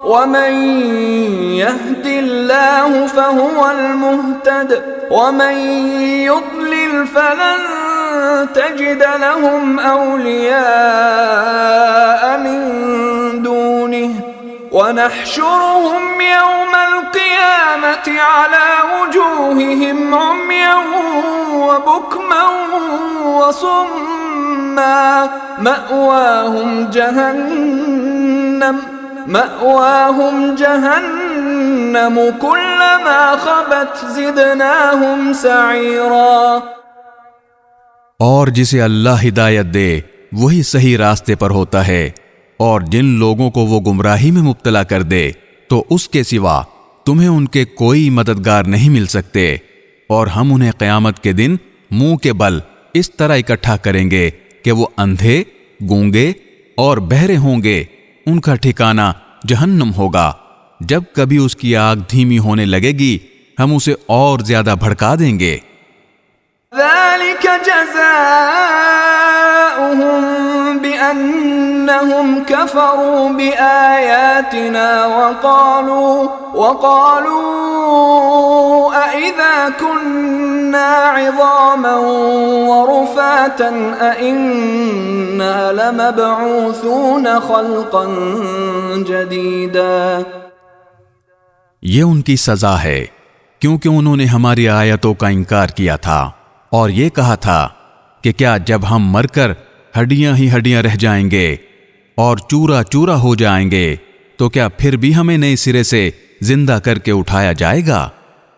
वमन यहदिल्लाहु फहुवल मुहतद वमन युद्लिल फलन तजिद लहुम औलिया मिन दुनिहि वनहशुरुहुम यौमल क़ियामति अला वुजूहिहिम उम्यन वबुकमन वसुम्मा मअवाहुम जहन्नम कुल्लमा खबत ज़िदनाहुम सईरा। और जिसे अल्लाह हिदायत दे वही सही रास्ते पर होता है, और जिन लोगों को वो गुमराही में मुब्तला कर दे तो उसके सिवा तुम्हें उनके कोई मददगार नहीं मिल सकते। और हम उन्हें क़यामत के दिन मुंह के बल इस तरह इकट्ठा करेंगे कि वो अंधे, गूंगे और बहरे होंगे। उनका ठिकाना जहन्नम होगा। जब कभी उसकी आग धीमी होने लगेगी हम उसे और ज्यादा भड़का देंगे। ज़ालिक जज़ाउहुम बिअन्नहुम कफ़रू बिआयातिना वक़ालू अइज़ा कुन्ना इज़ामन वरुफ़ातन अइन्ना लमबऊसून ख़ल्क़न जदीदा। ये उनकी सजा है क्योंकि उन्होंने हमारी आयतों का इनकार किया था और ये कहा था कि क्या जब हम मरकर हड्डियां ही हड्डियां रह जाएंगे और चूरा चूरा हो जाएंगे तो क्या फिर भी हमें नए सिरे से जिंदा करके उठाया जाएगा।